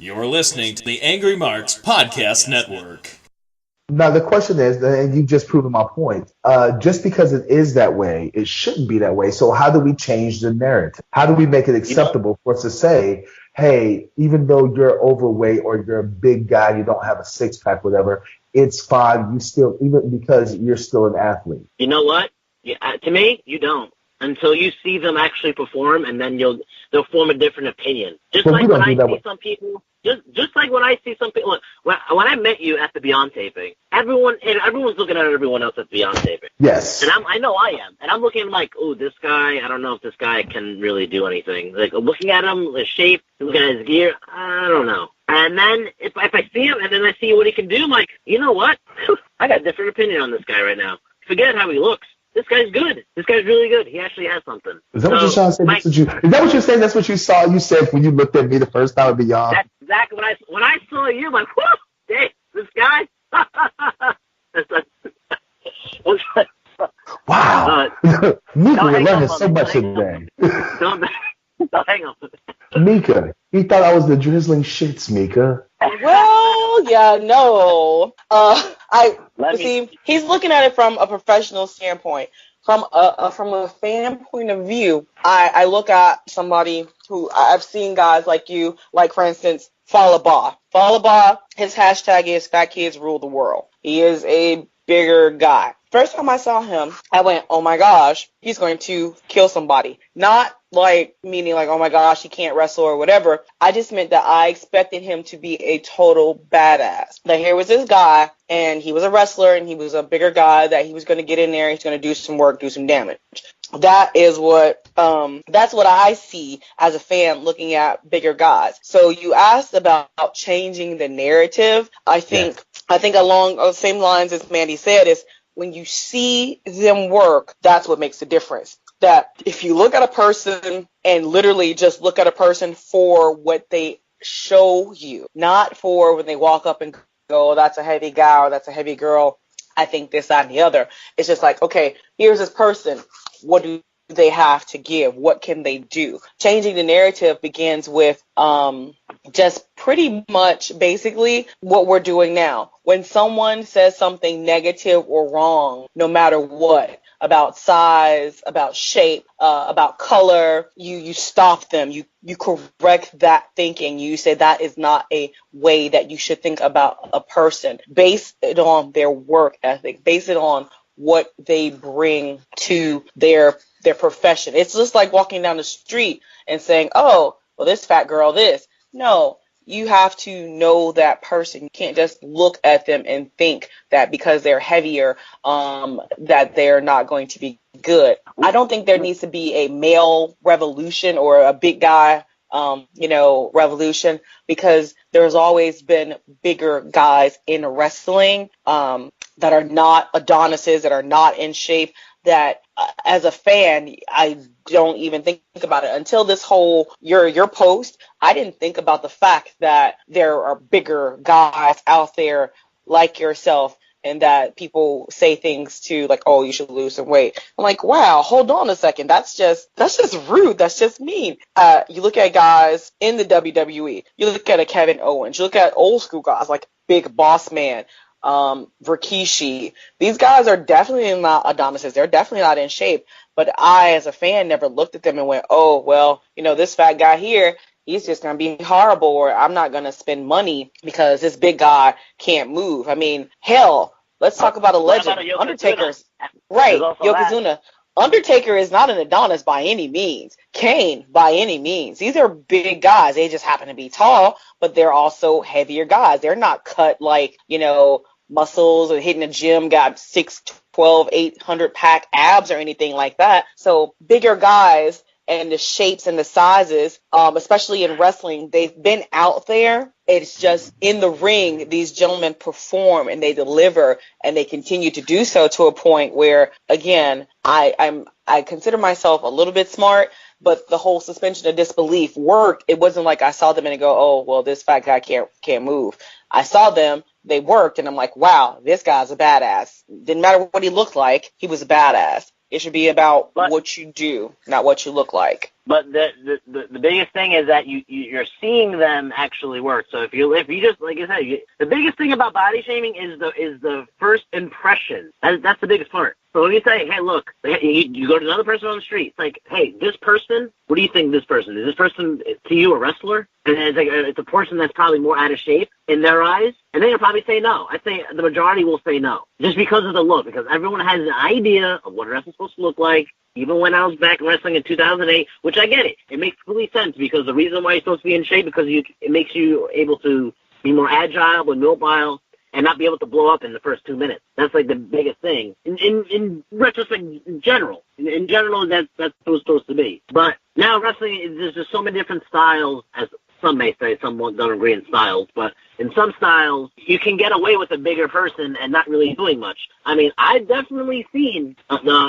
You're listening to the Angry Marks Podcast Network. Now, the question is, and you've just proven my point, just because it is that way, it shouldn't be that way. So how do we change the narrative? How do we make it acceptable for us to say, hey, even though you're overweight or you're a big guy, you don't have a six-pack, whatever, it's fine. You still, even because you're still an athlete. You know what? To me, you don't. Until you see them actually perform, and then they'll form a different opinion. Just like when I see some people, just like when I see some people. When I met you at the Beyonce thing, everyone's looking at everyone else at the Beyonce thing. Yes. And I know I am, and I'm looking like, oh, this guy. I don't know if this guy can really do anything. Like looking at him, his shape, looking at his gear. I don't know. And then if I see him, and then I see what he can do, I'm like, you know what? I got a different opinion on this guy right now. Forget how he looks. This guy's good. This guy's really good. He actually has something. Is that what you're trying to say? Is that what you're saying? That's what you saw? You said when you looked at me the first time at Beyond. That's exactly when I saw you. I'm like, whoo, hey, this guy. Wow. Mika, we're learning so much today. Don't hang on. Mika, he thought I was the drizzling shits, Mika. Well, yeah, no. He's looking at it from a professional standpoint. From a fan point of view, I look at somebody who I've seen guys like you, like for instance, Falaba. Falaba, his hashtag is Fat Kids Rule the World. He is a bigger guy. First time I saw him, I went, oh my gosh, he's going to kill somebody. Not like, meaning like, oh my gosh, he can't wrestle or whatever. I just meant that I expected him to be a total badass. That here was this guy, and he was a wrestler, and he was a bigger guy, that he was going to get in there, he's going to do some work, do some damage. That's what I see as a fan looking at bigger guys. So you asked about changing the narrative. I think along the same lines as Mandy said is when you see them work, that's what makes the difference. That if you look at a person and literally just look at a person for what they show you, not for when they walk up and go, oh, that's a heavy guy or that's a heavy girl, I think this, that, and the other. It's just like, okay, here's this person. What do they have to give? What can they do? Changing the narrative begins with just pretty much basically what we're doing now. When someone says something negative or wrong, no matter what, about size, about shape, about color, you stop them. You correct that thinking. You say that is not a way that you should think about a person. Base it on their work ethic. Base it on what they bring to their profession. It's just like walking down the street and saying, oh, well, this fat girl, this. No, you have to know that person. You can't just look at them and think that because they're heavier, that they're not going to be good. I don't think there needs to be a male revolution or a big guy, revolution, because there's always been bigger guys in wrestling, that are not Adonises, that are not in shape, that as a fan, I don't even think about it. Until this whole, your post, I didn't think about the fact that there are bigger guys out there like yourself, and that people say things to like, oh, you should lose some weight. I'm like, wow, hold on a second. That's just rude. That's just mean. You look at guys in the WWE. You look at a Kevin Owens. You look at old school guys like Big Boss Man, Rikishi. These guys are definitely not Adonises. They're definitely not in shape. But I, as a fan, never looked at them and went, oh, well, this fat guy here, he's just going to be horrible, or I'm not going to spend money because this big guy can't move. I mean, hell, let's talk about a legend. Undertaker's right, Yokozuna. Undertaker is not an Adonis by any means. Kane by any means. These are big guys. They just happen to be tall, but they're also heavier guys. They're not cut like, muscles or hitting the gym, got 6, 12, 800 pack abs or anything like that. So bigger guys and the shapes and the sizes, especially in wrestling, they've been out there. It's just in the ring, these gentlemen perform and they deliver, and they continue to do so to a point where, again, I consider myself a little bit smart, but the whole suspension of disbelief worked. It wasn't like I saw them and I go, oh, well, this fat guy can't move. I saw them, they worked, and I'm like, wow, this guy's a badass. Didn't matter what he looked like, he was a badass. It should be about what you do, not what you look like. But the biggest thing is that you're seeing them actually work. So if you just, like I said, the biggest thing about body shaming is the first impression. That's the biggest part. So when you say, hey, look, you go to another person on the street, it's like, hey, this person, what do you think of this person? Is this person to you a wrestler? And it's a person that's probably more out of shape in their eyes, and then you'll probably say no. I say the majority will say no, just because of the look, because everyone has an idea of what wrestling's supposed to look like. Even when I was back wrestling in 2008, which I get it. It makes complete sense, because the reason why you're supposed to be in shape, because it makes you able to be more agile and mobile, and not be able to blow up in the first 2 minutes. That's like the biggest thing. In retrospect, in general, that's what it's supposed to be. But now wrestling, there's just so many different styles, as some may say. Some don't agree in styles, but in some styles, you can get away with a bigger person and not really doing much. I mean, I've definitely seen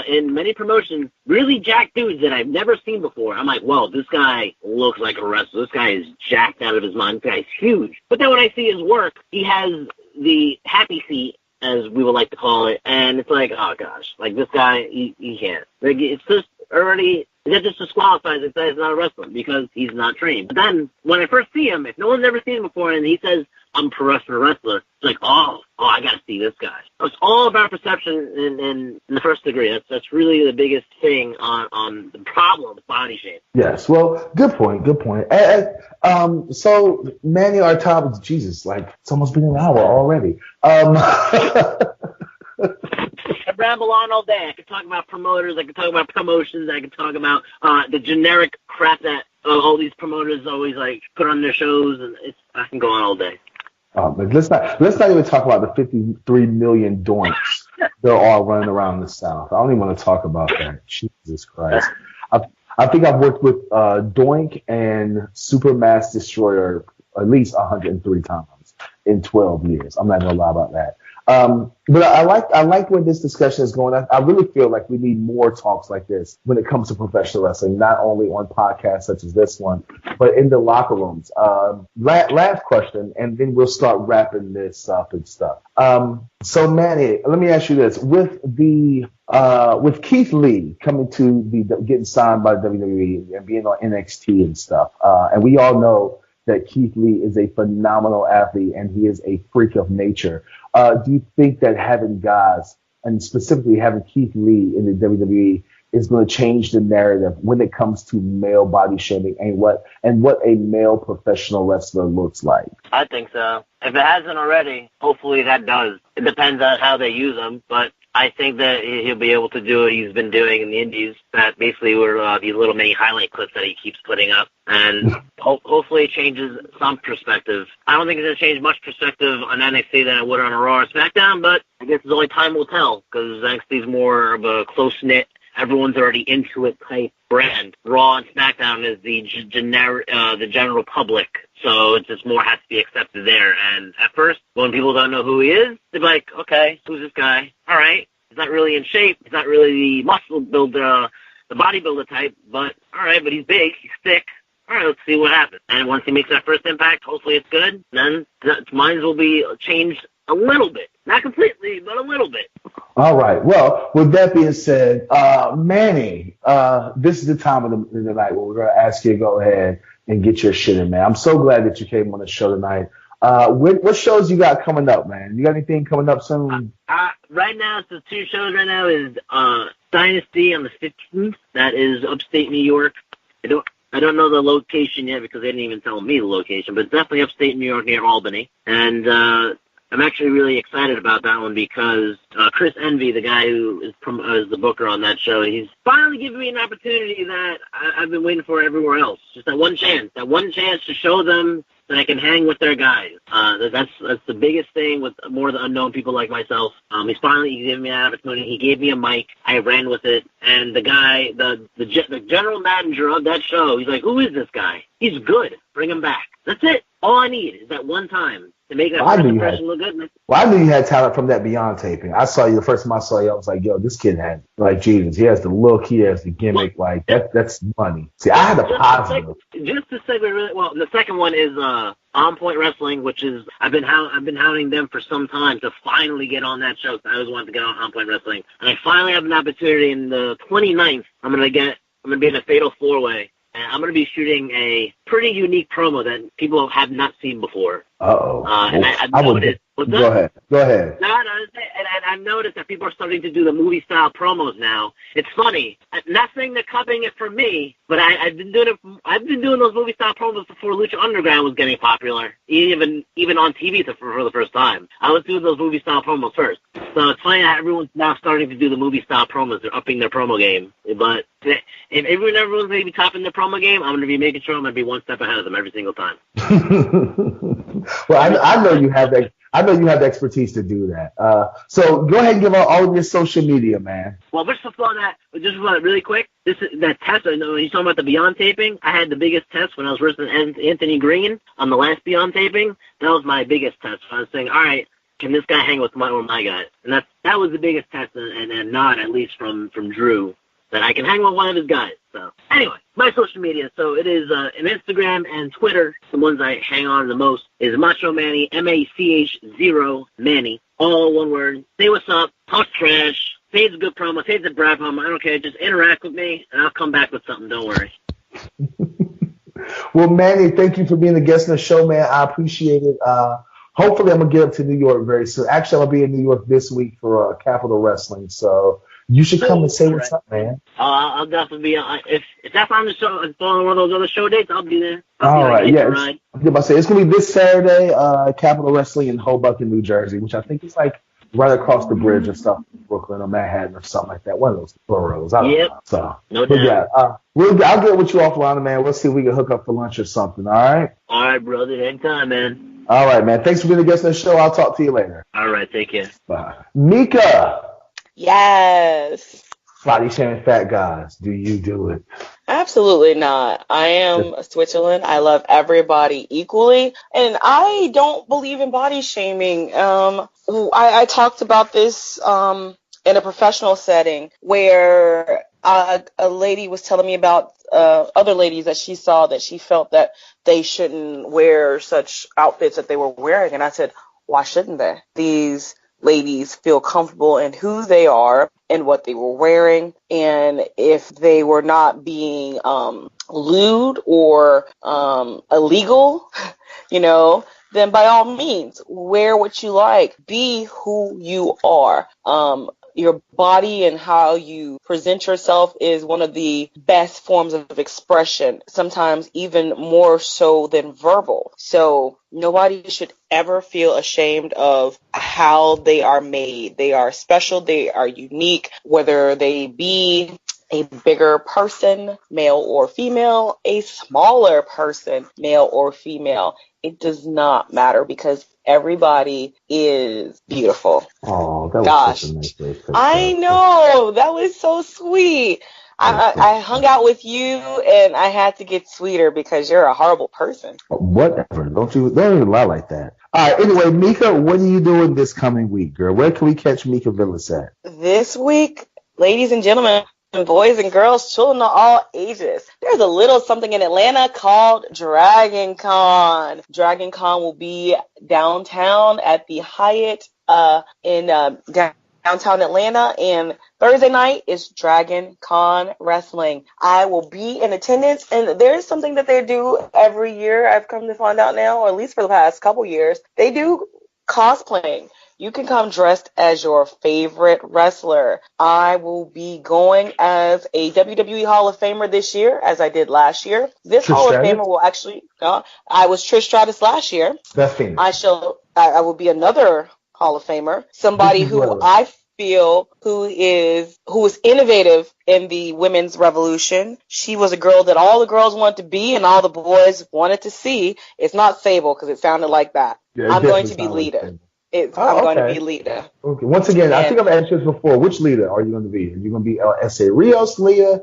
in many promotions really jacked dudes that I've never seen before. I'm like, whoa, this guy looks like a wrestler. This guy is jacked out of his mind. This guy's huge. But then when I see his work, he has the happy seat, as we would like to call it, and it's like, oh gosh, like this guy, he can't. Like, it's just already, that just disqualifies it that he's not a wrestler, because he's not trained. But then when I first see him, if no one's ever seen him before and he says, I'm a professional wrestler, it's like, oh, I gotta see this guy. It's all about perception in the first degree. That's really the biggest thing on the problem with body shape. Yes, well, good point. So, Manny, our topic, Jesus, like, it's almost been an hour already. I ramble on all day. I could talk about promoters, I could talk about promotions, I could talk about the generic crap that all these promoters always, like, put on their shows, and I can go on all day. But let's not even talk about the 53 million doinks that are all running around the South. I don't even want to talk about that. Jesus Christ. I think I've worked with Doink and Supermass Destroyer at least 103 times in 12 years. I'm not going to lie about that. But I like where this discussion is going. I really feel like we need more talks like this when it comes to professional wrestling, not only on podcasts such as this one, but in the locker rooms. Last question, and then we'll start wrapping this up and stuff. So Manny, let me ask you this: with Keith Lee coming to getting signed by WWE and being on NXT and stuff, and we all know that Keith Lee is a phenomenal athlete and he is a freak of nature. Do you think that having guys, and specifically having Keith Lee in the WWE, is going to change the narrative when it comes to male body shaming and what a male professional wrestler looks like? I think so. If it hasn't already, hopefully that does. It depends on how they use him, but I think that he'll be able to do what he's been doing in the indies, that basically were these little mini highlight clips that he keeps putting up, and hopefully it changes some perspective. I don't think it's going to change much perspective on NXT than it would on a Raw or SmackDown, but I guess it's only time will tell, because NXT is more of a close-knit, everyone's already into it type brand. Raw and SmackDown is the general public, so it just more has to be accepted there. And at first, when people don't know who he is, they're like, okay, who's this guy? All right, he's not really in shape. He's not really the muscle builder, the bodybuilder type, but all right, but he's big, he's thick. All right, let's see what happens. And once he makes that first impact, hopefully it's good. Then minds will be changed a little bit. Not completely, but a little bit. All right. Well, with that being said, Manny, this is the time of the night where we're going to ask you to go ahead and get your shit in, man. I'm so glad that you came on the show tonight. What shows you got coming up, man? You got anything coming up soon? Right now, it's the two shows right now is Dynasty on the 15th. That is upstate New York. I don't know the location yet because they didn't even tell me the location, but it's definitely upstate New York near Albany. And I'm actually really excited about that one because Chris Envy, the guy who is the booker on that show, he's finally giving me an opportunity that I've been waiting for everywhere else. Just that one chance to show them that I can hang with their guys. That's the biggest thing with more of the unknown people like myself. He's finally giving me an opportunity. He gave me a mic. I ran with it. And the guy, the general manager of that show, he's like, who is this guy? He's good. Bring him back. That's it. All I need is that one time to make that first impression look good. Well, I knew you had talent from that Beyond taping. I saw you the first time I saw you. I was like, yo, this kid had, like, Jesus. He has the look. He has the gimmick. Like, that's money. See, I had a positive. Just to segue really well, the second one is On Point Wrestling, which is I've been hounding them for some time to finally get on that show. I always wanted to get on Point Wrestling, and I finally have an opportunity. In the 29th, I'm gonna be in a Fatal 4-Way. and I'm going to be shooting a pretty unique promo that people have not seen before. Uh-oh. And I've noticed. Go ahead. No, and I've noticed that people are starting to do the movie-style promos now. It's funny. Not saying they're copying it from me, but I've been doing it. I've been doing those movie-style promos before Lucha Underground was getting popular, even on TV for the first time. I was doing those movie-style promos first. So it's funny that everyone's now starting to do the movie-style promos. They're upping their promo game. But if everyone's going to be topping their promo game, I'm going to be making sure I'm going to be one step ahead of them every single time. Well, I know you have that. I know you have the expertise to do that. So go ahead and give out all of your social media, man. Well, just before that, really quick, that test, I know he's talking about the Beyond taping. I had the biggest test when I was versus Anthony Green on the last Beyond taping. That was my biggest test. I was saying, all right, can this guy hang with my guys? And that was the biggest test, and not at least from Drew, that I can hang with one of his guys. So anyway, my social media. So it is an Instagram and Twitter. The ones I hang on the most is Macho Manny, MACH0 Manny, all one word. Say what's up, talk trash, say it's a good promo, say it's a bad promo. I don't care. Just interact with me, and I'll come back with something. Don't worry. Well, Manny, thank you for being a guest on the show, man. I appreciate it. Hopefully, I'm gonna get up to New York very soon. Actually, I'll be in New York this week for Capital Wrestling. So. You should come and say what's up, man. I'll definitely be if that's on the show, on one of those other show dates, I'll be there. All right, yeah. I'm about to say it's gonna be this Saturday, Capital Wrestling in Hoboken, New Jersey, which I think is like right across the bridge or stuff, Brooklyn or Manhattan or something like that. One of those boroughs. I don't know. So, no doubt. Yeah, I'll get with you offline, man. We'll see if we can hook up for lunch or something. All right. All right, brother. Anytime, man. All right, man. Thanks for being a guest on the show. I'll talk to you later. All right, take care. Bye, Mika. Yes. Body shaming fat guys. Do you do it? Absolutely not. I am Switzerland. I love everybody equally, and I don't believe in body shaming. I talked about this in a professional setting where a lady was telling me about other ladies that she saw that she felt that they shouldn't wear such outfits that they were wearing, and I said, why shouldn't they? These ladies feel comfortable in who they are and what they were wearing, and if they were not being lewd or illegal, then by all means, wear what you like. Be who you are. Your body and how you present yourself is one of the best forms of expression, sometimes even more so than verbal. So nobody should ever feel ashamed of how they are made. They are special. They are unique, whether they be a bigger person, male or female, a smaller person, male or female. It does not matter because everybody is beautiful. Oh, that was Gosh. such a nice way to I know. That was so sweet. I hung out with you and I had to get sweeter because you're a horrible person. Whatever. Don't even lie like that. All right. Anyway, Mika, what are you doing this coming week, girl? Where can we catch Mika Villas at? This week, ladies and gentlemen, boys and girls, children of all ages, there's a little something in Atlanta called Dragon Con. Dragon Con will be downtown at the Hyatt in downtown Atlanta, and Thursday night is Dragon Con Wrestling. I will be in attendance, and there is something that they do every year. I've come to find out now, or at least for the past couple years, they do cosplaying. You can come dressed as your favorite wrestler. I will be going as a WWE Hall of Famer this year, as I did last year. This Hall of Famer will actually, I was Trish Stratus last year. That's famous. I will be another Hall of Famer, somebody who I feel who is innovative in the women's revolution. She was a girl that all the girls wanted to be and all the boys wanted to see. It's not Sable because it sounded like that. Yeah, I'm going to be Lita. I'm going to be Lita. Okay. Once again, I think I've asked this before. Which Lita are you going to be? Are you going to be S.A. Rios Lita,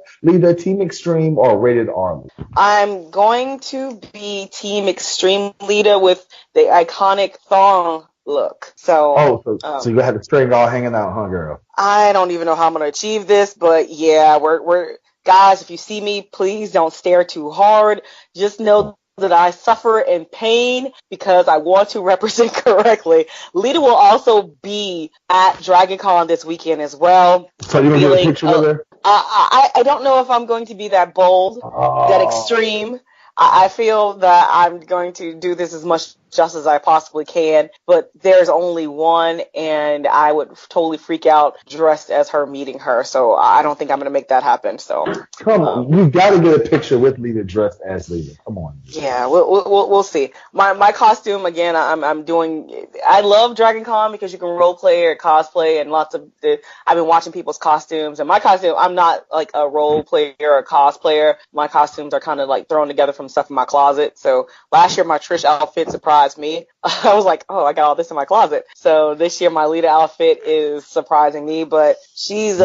Team Extreme, or Rated R? I'm going to be Team Extreme Lita with the iconic thong look. So you have the string all hanging out, huh, girl? I don't even know how I'm going to achieve this, but yeah, we're guys. If you see me, please don't stare too hard. Just know that I suffer in pain because I want to represent correctly. Lita will also be at Dragon Con this weekend as well. So you're going to get a picture with her? I don't know if I'm going to be that bold, that extreme. I feel that I'm going to do this as much justice as I possibly can, but there's only one, and I would totally freak out dressed as her meeting her. So I don't think I'm going to make that happen. So come on, you got to get a picture with Lita dressed as Lita. Come on. Yeah, we'll see. My costume again. I'm doing. I love Dragon Con because you can role play or cosplay and lots of. I've been watching people's costumes, and my costume. I'm not like a role player or a cosplayer. My costumes are kind of like thrown together from stuff in my closet. So last year my Trish outfit surprised me. I was like, oh, I got all this in my closet. So this year my Lita outfit is surprising me, but she's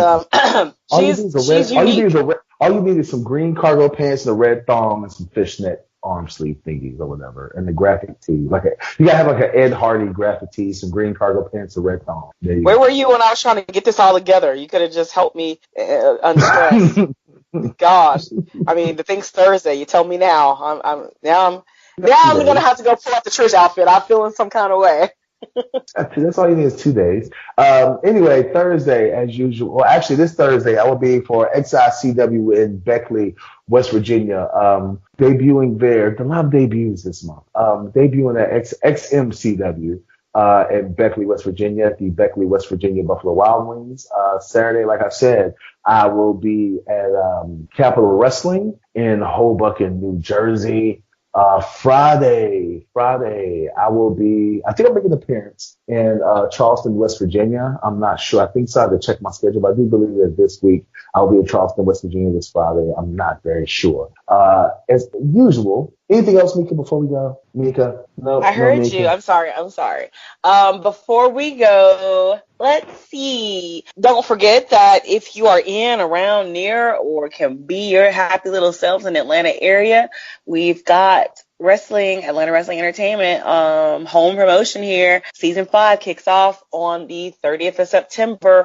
she's unique. All you need is some green cargo pants and a red thong and some fishnet arm sleeve thingies or whatever, and the graphic tee. You gotta have like an Ed Hardy graphic tee, some green cargo pants, a red thong. Where were you when I was trying to get this all together? You could have just helped me unstress. Gosh, I mean, the thing's Thursday. You tell me now. I'm gonna have to go pull out the Trish outfit. I'm feeling some kind of way. That's all you need is 2 days. Anyway, Thursday, as usual. Well, actually, this Thursday, I will be for XICW in Beckley, West Virginia, debuting there. A lot of debuts this month. Debuting at XMCW in Beckley, West Virginia, at the Beckley, West Virginia Buffalo Wild Wings. Saturday, like I said, I will be at Capital Wrestling in Hoboken, New Jersey. Friday, I think I'll make an appearance in Charleston, West Virginia. I'm not sure. I think so. I have to check my schedule, but I do believe that this week I'll be in Charleston, West Virginia this Friday. I'm not very sure. As usual, anything else, Mika, before we go? Mika? No, I heard Mika. you. I'm sorry. Before we go, let's see. Don't forget that if you are in, around, near, or can be your happy little selves in the Atlanta area, we've got Atlanta Wrestling Entertainment, home promotion here. Season 5 kicks off on the 30th of September.